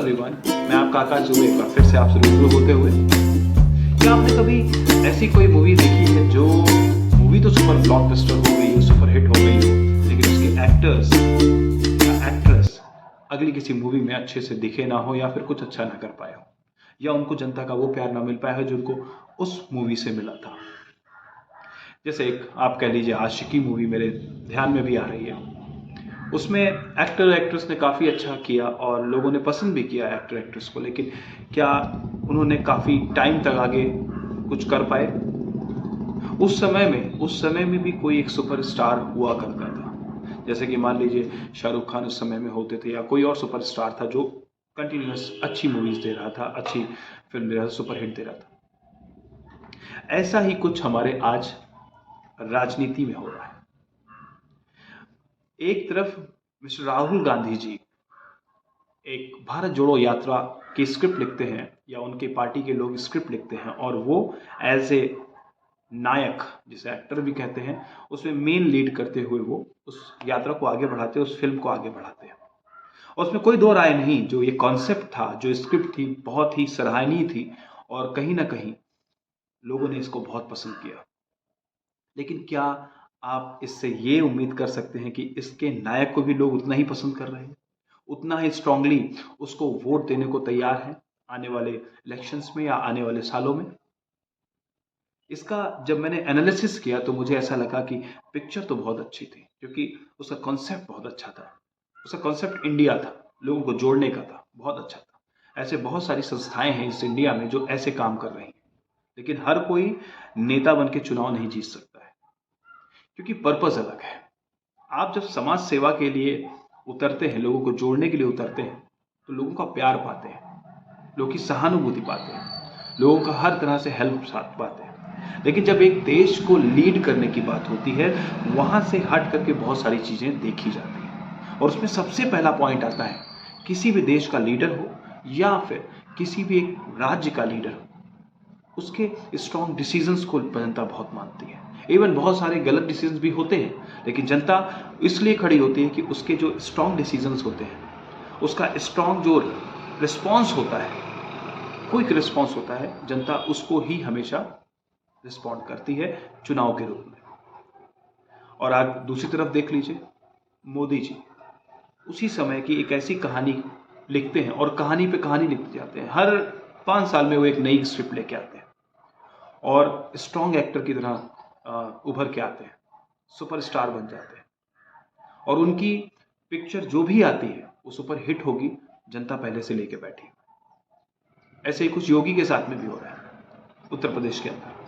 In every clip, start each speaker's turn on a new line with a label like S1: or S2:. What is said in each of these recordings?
S1: Everyone, मैं आपका आकाश दुबे एक बार फिर से आपसे रूबरू होते हुए। क्या आपने कभी ऐसी कोई मूवी देखी है जो मूवी तो सुपर ब्लॉकबस्टर हो गई हो, सुपर हिट हो गई हो, लेकिन उसके एक्टर्स या एक्ट्रेस अगली किसी मूवी में अच्छे से दिखे ना हो या फिर कुछ अच्छा ना कर पाए हो, या उनको जनता का वो प्यार ना मिल पाया हो जो उनको उस मूवी से मिला था। जैसे एक आप कह लीजिए आशिकी मूवी मेरे ध्यान में भी आ रही है। उसमें एक्टर एक्ट्रेस ने काफ़ी अच्छा किया और लोगों ने पसंद भी किया एक्टर एक्ट्रेस को, लेकिन क्या उन्होंने काफ़ी टाइम तक आगे कुछ कर पाए? उस समय में भी कोई एक सुपरस्टार हुआ करता था। जैसे कि मान लीजिए शाहरुख खान उस समय में होते थे, या कोई और सुपरस्टार था जो कंटिन्यूअस अच्छी मूवीज दे रहा था, अच्छी फिल्म दे रहा था, सुपर हिट दे रहा था। ऐसा ही कुछ हमारे आज राजनीति में हो रहा है। एक तरफ मिस्टर राहुल गांधी जी एक भारत जोड़ो यात्रा की स्क्रिप्ट लिखते हैं, या उनके पार्टी के लोग स्क्रिप्ट लिखते हैं, और वो एज ए नायक, जिसे एक्टर भी कहते हैं, उसमें मेन लीड करते हुए वो उस यात्रा को आगे बढ़ाते हैं, उस फिल्म को आगे बढ़ाते हैं। और उसमें कोई दो राय नहीं, जो ये कॉन्सेप्ट था, जो स्क्रिप्ट थी, बहुत ही सराहनीय थी और कहीं ना कहीं लोगों ने इसको बहुत पसंद किया। लेकिन क्या आप इससे ये उम्मीद कर सकते हैं कि इसके नायक को भी लोग उतना ही पसंद कर रहे हैं, उतना ही स्ट्रांगली उसको वोट देने को तैयार हैं आने वाले इलेक्शंस में या आने वाले सालों में? इसका जब मैंने एनालिसिस किया तो मुझे ऐसा लगा कि पिक्चर तो बहुत अच्छी थी, क्योंकि उसका कॉन्सेप्ट बहुत अच्छा था। उसका कॉन्सेप्ट इंडिया था, लोगों को जोड़ने का था, बहुत अच्छा था। ऐसे बहुत सारी संस्थाएं हैं इस इंडिया में जो ऐसे काम कर रही हैं, लेकिन हर कोई नेता बन के चुनाव नहीं जीत सकता है, क्योंकि पर्पज अलग है। आप जब समाज सेवा के लिए उतरते हैं, लोगों को जोड़ने के लिए उतरते हैं, तो लोगों का प्यार पाते हैं, लोगों की सहानुभूति पाते हैं, लोगों का हर तरह से हेल्प साथ पाते हैं। लेकिन जब एक देश को लीड करने की बात होती है, वहां से हट करके बहुत सारी चीजें देखी जाती हैं, और उसमें सबसे पहला पॉइंट आता है, किसी भी देश का लीडर हो या फिर किसी भी एक राज्य का लीडर हो, उसके स्ट्रॉन्ग डिसीजंस को जनता बहुत मानती है। इवन बहुत सारे गलत डिसीजंस भी होते हैं, लेकिन जनता इसलिए खड़ी होती है कि उसके जो स्ट्रॉन्ग डिसीजंस होते हैं, उसका स्ट्रॉन्ग जो रिस्पॉन्स होता है, क्विक रिस्पॉन्स होता है, जनता उसको ही हमेशा रिस्पॉन्ड करती है चुनाव के रूप में। और आप दूसरी तरफ देख लीजिए, मोदी जी उसी समय की एक ऐसी कहानी लिखते हैं, और कहानी पे कहानी लिखते जाते हैं। हर 5 साल में वो एक नई स्क्रिप्ट लेके आते हैं और स्ट्रॉन्ग एक्टर की तरह उभर के आते हैं, सुपरस्टार बन जाते हैं, और उनकी पिक्चर जो भी आती है वो सुपर हिट होगी, जनता पहले से लेके बैठी। ऐसे ही कुछ योगी के साथ में भी हो रहा है उत्तर प्रदेश के अंदर।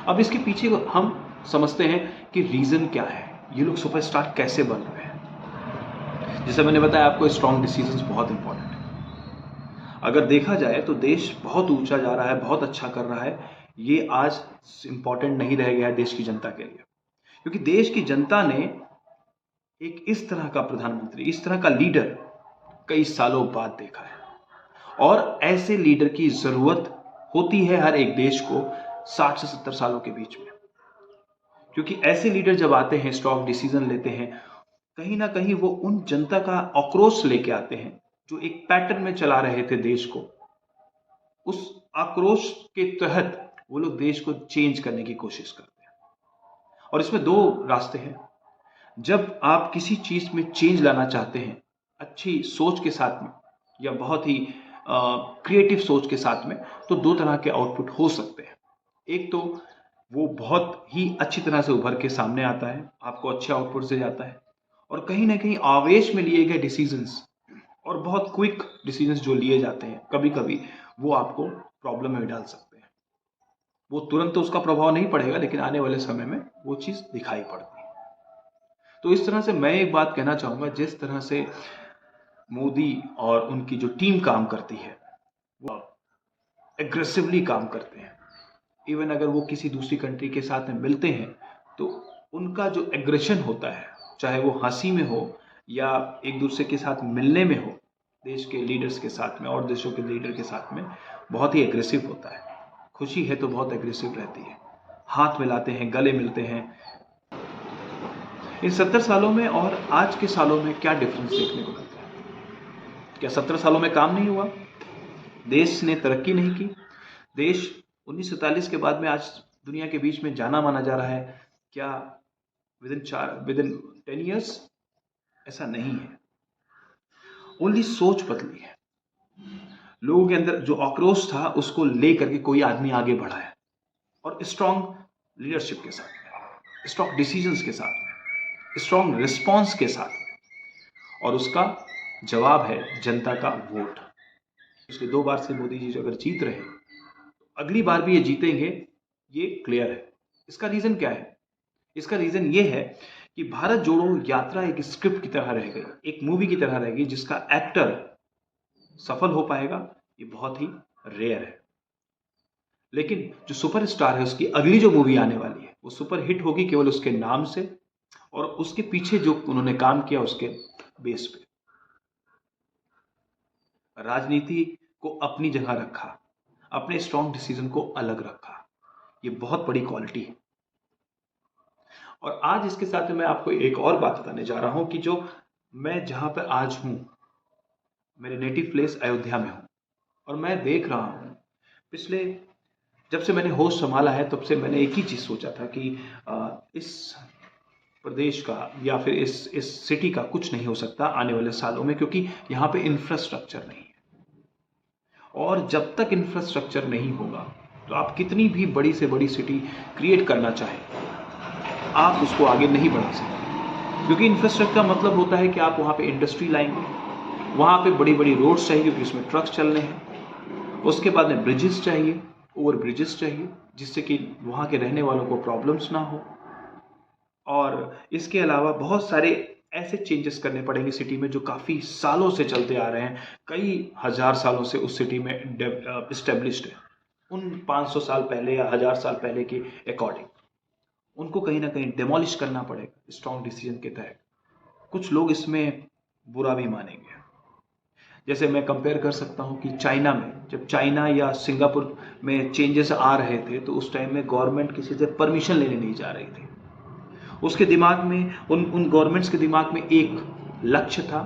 S1: अब इसके पीछे हम समझते हैं कि रीजन क्या है, ये लोग सुपरस्टार कैसे बन रहे हैं। जैसे मैंने बताया आपको, स्ट्रॉन्ग डिसीजंस बहुत इंपॉर्टेंट है। अगर देखा जाए तो देश बहुत ऊंचा जा रहा है, बहुत अच्छा कर रहा है, ये आज इंपॉर्टेंट नहीं रह गया है देश की जनता के लिए, क्योंकि देश की जनता ने एक इस तरह का प्रधानमंत्री, इस तरह का लीडर कई सालों बाद देखा है। और ऐसे लीडर की जरूरत होती है हर एक देश को 60 से 70 सालों के बीच में, क्योंकि ऐसे लीडर जब आते हैं, स्ट्रॉन्ग डिसीजन लेते हैं, कहीं ना कहीं वो उन जनता का आक्रोश लेके आते हैं जो एक पैटर्न में चला रहे थे देश को। उस आक्रोश के तहत वो लोग देश को चेंज करने की कोशिश करते हैं। और इसमें दो रास्ते हैं। जब आप किसी चीज में चेंज लाना चाहते हैं, अच्छी सोच के साथ में या बहुत ही क्रिएटिव सोच के साथ में, तो दो तरह के आउटपुट हो सकते हैं। एक तो वो बहुत ही अच्छी तरह से उभर के सामने आता है, आपको अच्छे आउटपुट से जाता है, और कहीं ना कहीं आवेश में लिए गए डिसीजंस और बहुत क्विक डिसीजंस जो लिए जाते हैं, कभी कभी वो आपको प्रॉब्लम में डाल सकते हैं। वो तुरंत तो उसका प्रभाव नहीं पड़ेगा, लेकिन आने वाले समय में वो चीज दिखाई पड़ती है। तो इस तरह से मैं एक बात कहना चाहूंगा, जिस तरह से मोदी और उनकी जो टीम काम करती है, वो एग्रेसिवली काम करते हैं। इवन अगर वो किसी दूसरी कंट्री के साथ में मिलते हैं, तो उनका जो एग्रेशन होता है, चाहे वो हंसी में हो या एक दूसरे के साथ मिलने में हो, देश के लीडर्स के साथ में और देशों के लीडर के साथ में, बहुत ही एग्रेसिव होता है। खुशी है तो बहुत एग्रेसिव रहती है, हाथ मिलाते हैं, गले मिलते हैं। इन 70 सालों में और आज के सालों में क्या डिफरेंस देखने को मिलता है? क्या 17 सालों में काम नहीं हुआ? देश ने तरक्की नहीं की? देश 1947 के बाद में आज दुनिया के बीच में जाना माना जा रहा है। क्या विदिन 10 ईयर्स? ऐसा नहीं है। ओनली सोच बदली है। लोगों के अंदर जो आक्रोश था उसको लेकर के कोई आदमी आगे बढ़ा है, और स्ट्रांग लीडरशिप के साथ, स्ट्रांग डिसीजंस के साथ, स्ट्रांग रिस्पॉन्स के साथ, और उसका जवाब है जनता का वोट। पिछले 2 बार से मोदी जी अगर जीत रहे हैं, अगली बार भी ये जीतेंगे, ये क्लियर है। इसका रीजन क्या है? इसका रीजन ये है कि भारत जोड़ो यात्रा एक स्क्रिप्ट की तरह रह गई, एक मूवी की तरह रह गई, जिसका एक्टर सफल हो पाएगा ये बहुत ही रेयर है। लेकिन जो सुपरस्टार है, उसकी अगली जो मूवी आने वाली है वो सुपर हिट होगी केवल उसके नाम से और उसके पीछे जो उन्होंने काम किया उसके बेस पे। राजनीति को अपनी जगह रखा, अपने स्ट्रॉन्ग डिसीजन को अलग रखा, ये बहुत बड़ी क्वालिटी है। और आज इसके साथ मैं आपको एक और बात बताने जा रहा हूं कि जो मैं जहां पे आज हूं, मेरे नेटिव प्लेस अयोध्या में हूं, और मैं देख रहा हूं पिछले जब से मैंने होश संभाला है तब से मैंने एक ही चीज सोचा था कि इस प्रदेश का या फिर इस सिटी का कुछ नहीं हो सकता आने वाले सालों में, क्योंकि यहाँ पे इंफ्रास्ट्रक्चर नहीं है। और जब तक इंफ्रास्ट्रक्चर नहीं होगा तो आप कितनी भी बड़ी से बड़ी सिटी क्रिएट करना चाहें, आप उसको आगे नहीं बढ़ा सकते। क्योंकि इंफ्रास्ट्रक्चर का मतलब होता है कि आप वहाँ पे इंडस्ट्री लाएंगे, वहाँ पे बड़ी बड़ी रोड्स चाहिए क्योंकि उसमें ट्रक्स चलने हैं, उसके बाद में ब्रिजेस चाहिए, ओवर ब्रिजेस चाहिए, जिससे कि वहाँ के रहने वालों को प्रॉब्लम्स ना हो। और इसके अलावा बहुत सारे ऐसे चेंजेस करने पड़ेंगे सिटी में जो काफ़ी सालों से चलते आ रहे हैं, कई हजार सालों से उस सिटी में इस्टेब्लिश्ड है। उन 500 साल पहले या 1000 साल पहले के अकॉर्डिंग उनको कहीं ना कहीं डिमोलिश करना पड़ेगा स्ट्रॉन्ग डिसीजन के तहत। कुछ लोग इसमें बुरा भी मानेंगे। जैसे मैं कंपेयर कर सकता हूँ कि चाइना में, जब चाइना या सिंगापुर में चेंजेस आ रहे थे तो उस टाइम में गवर्नमेंट किसी से परमिशन लेने नहीं जा रही थी। उसके दिमाग में, उन गवर्नमेंट्स के दिमाग में एक लक्ष्य था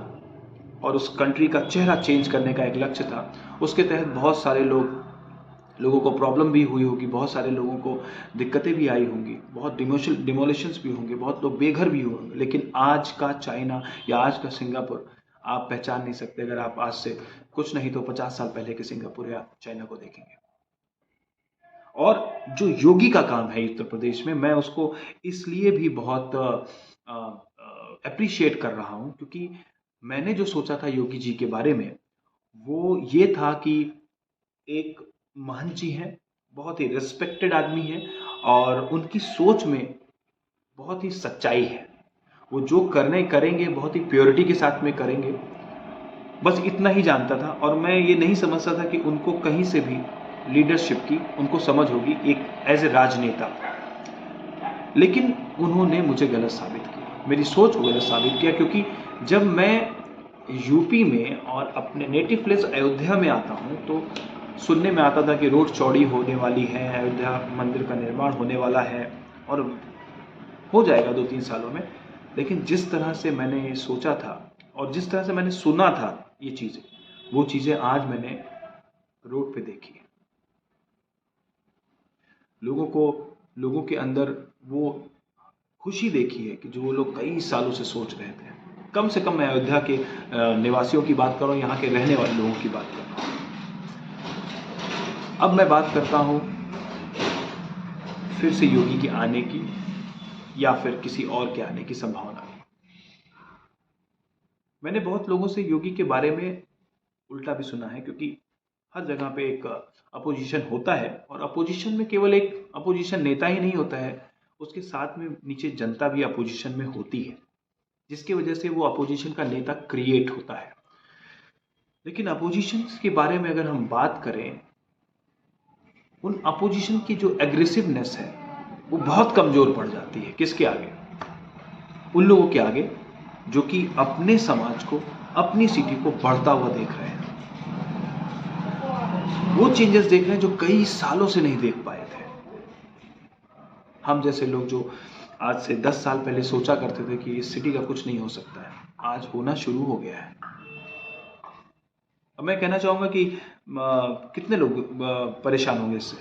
S1: और उस कंट्री का चेहरा चेंज करने का एक लक्ष्य था। उसके तहत बहुत सारे लोगों को प्रॉब्लम भी हुई होगी, बहुत सारे लोगों को दिक्कतें भी आई होंगी, बहुत डिमोलिशंस भी होंगे, बहुत लोग बेघर भी होंगे। लेकिन आज का चाइना या आज का सिंगापुर आप पहचान नहीं सकते अगर आप आज से कुछ नहीं तो 50 साल पहले के सिंगापुर या चाइना को देखेंगे। और जो योगी का काम है उत्तर प्रदेश में, मैं उसको इसलिए भी बहुत अप्रिशिएट कर रहा हूं क्योंकि मैंने जो सोचा था योगी जी के बारे में वो ये था कि एक महंत जी हैं, बहुत ही रिस्पेक्टेड आदमी हैं और उनकी सोच में बहुत ही सच्चाई है। वो जो करेंगे बहुत ही प्योरिटी के साथ में करेंगे, बस इतना ही जानता था। और मैं ये नहीं समझता था कि उनको कहीं से भी लीडरशिप की उनको समझ होगी एक एज ए राजनेता। लेकिन उन्होंने मुझे गलत साबित किया, मेरी सोच को गलत साबित किया, क्योंकि जब मैं यूपी में और अपने नेटिव प्लेस अयोध्या में आता हूँ तो सुनने में आता था कि रोड चौड़ी होने वाली है, अयोध्या मंदिर का निर्माण होने वाला है और हो जाएगा 2-3 सालों में। लेकिन जिस तरह से मैंने सोचा था और जिस तरह से मैंने सुना था ये चीज़ें, वो चीज़ें आज मैंने रोड पे देखी। लोगों के अंदर वो खुशी देखी है कि जो वो लोग कई सालों से सोच रहे थे। कम से कम मैं अयोध्या के निवासियों की बात कर रहा हूँ, यहाँ के रहने वाले लोगों की बात कर रहा हूँ। अब मैं बात करता हूँ फिर से योगी के आने की या फिर किसी और के आने की संभावना की। मैंने बहुत लोगों से योगी के बारे में उल्टा भी सुना है, क्योंकि हर जगह पे एक अपोजिशन होता है और अपोजिशन में केवल एक अपोजिशन नेता ही नहीं होता है, उसके साथ में नीचे जनता भी अपोजिशन में होती है, जिसकी वजह से वो अपोजिशन का नेता क्रिएट होता है। लेकिन अपोजिशन के बारे में अगर हम बात करें, उन अपोजिशन की जो एग्रेसिवनेस है वो बहुत कमजोर पड़ जाती है। किसके आगे? उन लोगों के आगे जो कि अपने समाज को, अपनी सिटी को बढ़ता हुआ देख रहे हैं, वो चेंजेस देख रहे हैं जो कई सालों से नहीं देख पाए थे। हम जैसे लोग जो आज से 10 साल पहले सोचा करते थे कि इस सिटी का कुछ नहीं हो सकता है, आज होना शुरू हो गया है। अब मैं कहना चाहूँगा कि कितने लोग परेशान होंगे इससे।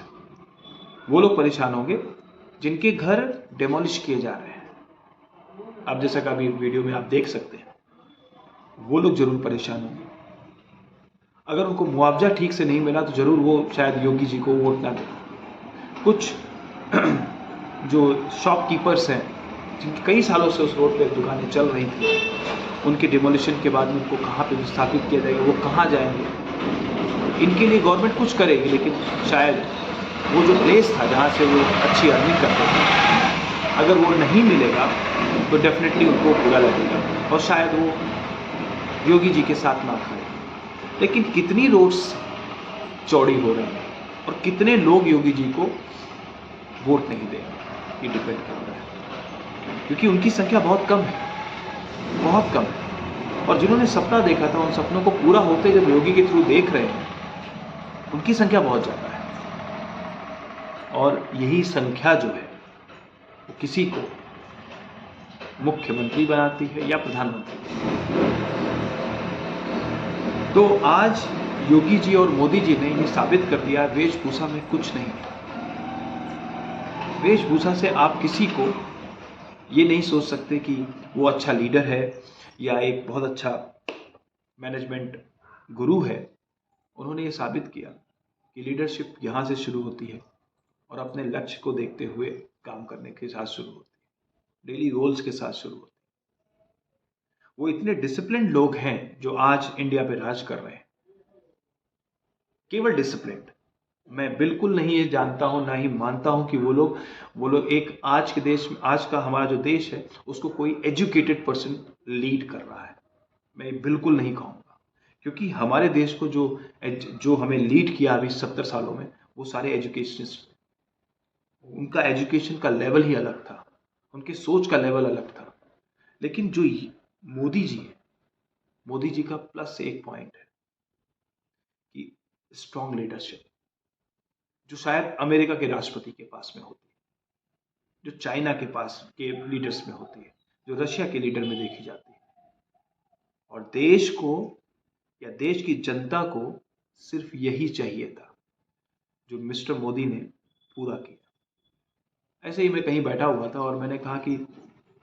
S1: वो लोग परेशान होंगे जिनके घर डेमोलिश किए जा रहे हैं। अब जैसा कि अभी वीडियो में आप देख सकते हैं, वो लोग जरूर परेशान होंगे। अगर उनको मुआवजा ठीक से नहीं मिला तो जरूर वो शायद योगी जी को वोट ना दें। कुछ जो शॉपकीपर्स हैं, जिनकी कई सालों से उस रोड पे दुकानें चल रही थी, उनके डिमोलिशन के बाद में उनको कहाँ पे विस्थापित किया जाएगा, वो कहाँ जाएंगे। इनके लिए गवर्नमेंट कुछ करेगी, लेकिन शायद वो जो प्लेस था जहाँ से वो अच्छी अर्निंग करते थे, अगर वो नहीं मिलेगा तो डेफिनेटली उनको बुरा लगेगा और शायद वो योगी जी के साथ ना खड़े। लेकिन कितनी रोड्स चौड़ी हो रही हैं और कितने लोग योगी जी को वोट नहीं देंगे, ये डिपेंड करता है, क्योंकि उनकी संख्या बहुत कम है, बहुत कम है। और जिन्होंने सपना देखा था, उन सपनों को पूरा होते जब योगी के थ्रू देख रहे हैं, उनकी संख्या बहुत ज़्यादा है। और यही संख्या जो है वो किसी को मुख्यमंत्री बनाती है या प्रधानमंत्री। तो आज योगी जी और मोदी जी ने ये साबित कर दिया, वेशभूषा में कुछ नहीं है। वेशभूषा से आप किसी को ये नहीं सोच सकते कि वो अच्छा लीडर है या एक बहुत अच्छा मैनेजमेंट गुरु है। उन्होंने ये साबित किया कि लीडरशिप यहाँ से शुरू होती है और अपने लक्ष्य को देखते हुए काम करने के साथ शुरू होती है, डेली गोल्स के साथ शुरू होती है। वो इतने डिसिप्लिन लोग हैं जो आज इंडिया पे राज कर रहे हैं, केवल डिसिप्लिन। मैं बिल्कुल नहीं ये जानता हूं, ना ही मानता हूं कि वो लोग एक आज के देश में, आज का हमारा जो देश है, उसको कोई एजुकेटेड पर्सन लीड कर रहा है। मैं बिल्कुल नहीं कहूँगा, क्योंकि हमारे देश को जो हमें लीड किया अभी 70 सालों में, वो सारे एजुकेशनिस्ट। उनका एजुकेशन का लेवल ही अलग था, उनकी सोच का लेवल अलग था। लेकिन जो मोदी जी है, मोदी जी का प्लस एक पॉइंट है कि स्ट्रॉन्ग लीडरशिप, जो शायद अमेरिका के राष्ट्रपति के पास में होती है, जो चाइना के पास के लीडर्स में होती है, जो रशिया के लीडर में देखी जाती है। और देश को या देश की जनता को सिर्फ यही चाहिए था जो मिस्टर मोदी ने पूरा किया। ऐसे ही मैं कहीं बैठा हुआ था और मैंने कहा कि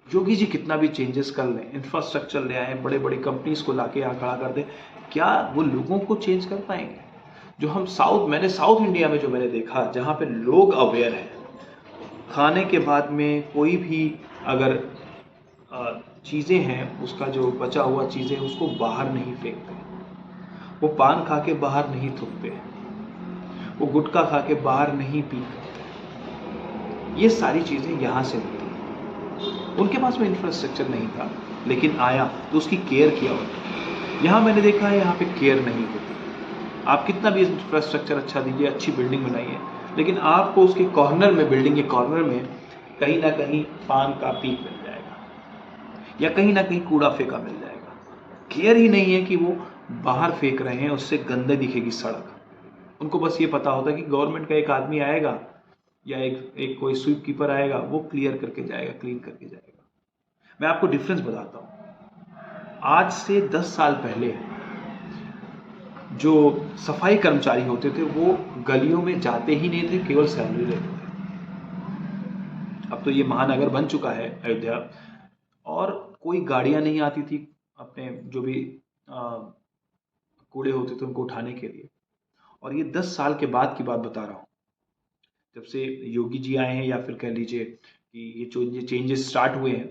S1: योगी जी कितना भी चेंजेस कर लें, इंफ्रास्ट्रक्चर ले आए, बड़े बड़े कंपनीज को लाके यहाँ खड़ा कर दें, क्या वो लोगों को चेंज कर पाएंगे? जो हम मैंने साउथ इंडिया में जो मैंने देखा, जहाँ पे लोग अवेयर हैं, खाने के बाद में कोई भी अगर चीज़ें हैं, उसका जो बचा हुआ चीज़ें उसको बाहर नहीं फेंकते, वो पान खा के बाहर नहीं थूकते, वो गुटखा खा के बाहर नहीं पी करते। ये सारी चीज़ें यहाँ से होती हैं। उनके पास में इंफ्रास्ट्रक्चर नहीं था, लेकिन आया तो उसकी केयर किया होता। यहाँ मैंने देखा है, यहाँ पे केयर नहीं होती। आप कितना भी इंफ्रास्ट्रक्चर अच्छा दीजिए, अच्छी बिल्डिंग बनाइए, लेकिन आपको उसके कॉर्नर में, बिल्डिंग के कॉर्नर में कहीं ना कहीं पान का पीक मिल जाएगा या कहीं ना कहीं कूड़ा फेंका मिल जाएगा। केयर ही नहीं है कि वो बाहर फेंक रहे हैं, उससे गंदे दिखेगी सड़क। उनको बस ये पता होता है कि गवर्नमेंट का एक आदमी आएगा या एक कोई स्वीप कीपर आएगा, वो क्लियर करके जाएगा, क्लीन करके जाएगा। मैं आपको डिफरेंस बताता हूँ। आज से 10 साल पहले जो सफाई कर्मचारी होते थे, वो गलियों में जाते ही नहीं थे, केवल सैलरी लेते थे। अब तो ये महानगर बन चुका है अयोध्या, और कोई गाड़ियां नहीं आती थी अपने जो भी कूड़े होते थे उनको उठाने के लिए। और ये 10 साल के बाद की बात बता रहा हूँ, जब से योगी जी आए हैं, या फिर कह लीजिए कि ये चेंजेस स्टार्ट हुए हैं,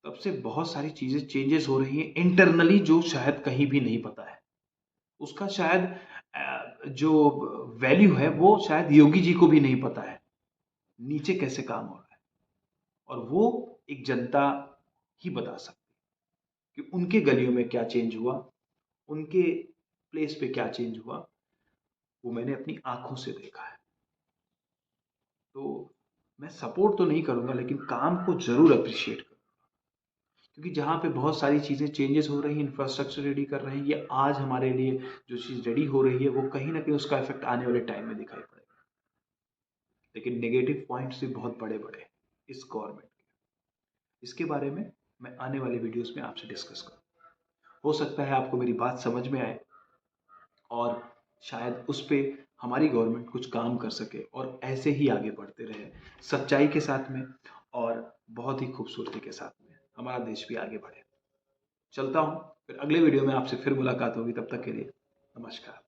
S1: तब से बहुत सारी चीजें चेंजेस हो रही हैं इंटरनली, जो शायद कहीं भी नहीं पता है। उसका शायद जो वैल्यू है वो शायद योगी जी को भी नहीं पता है, नीचे कैसे काम हो रहा है। और वो एक जनता ही बता सकती है कि उनके गलियों में क्या चेंज हुआ, उनके प्लेस पे क्या चेंज हुआ। वो मैंने अपनी आंखों से देखा है। तो मैं सपोर्ट तो नहीं करूंगा, लेकिन काम को जरूर अप्रिशिएट करूंगा, क्योंकि जहाँ पे बहुत सारी चीज़ें चेंजेस हो रही हैं, इंफ्रास्ट्रक्चर रेडी कर रहे हैं, ये आज हमारे लिए जो चीज़ रेडी हो रही है, वो कहीं ना कहीं उसका इफेक्ट आने वाले टाइम में दिखाई पड़ेगा। लेकिन नेगेटिव पॉइंट्स भी बहुत बड़े बड़े हैं इस गवर्नमेंट के। इसके बारे में मैं आने वाले वीडियोस में आपसे डिस्कस करूँ। हो सकता है आपको मेरी बात समझ में आए, और शायद उस पे हमारी गवर्नमेंट कुछ काम कर सके और ऐसे ही आगे बढ़ते रहे सच्चाई के साथ में और बहुत ही खूबसूरती के साथ में, हमारा देश भी आगे बढ़े। चलता हूँ, फिर अगले वीडियो में आपसे फिर मुलाकात होगी, तब तक के लिए नमस्कार।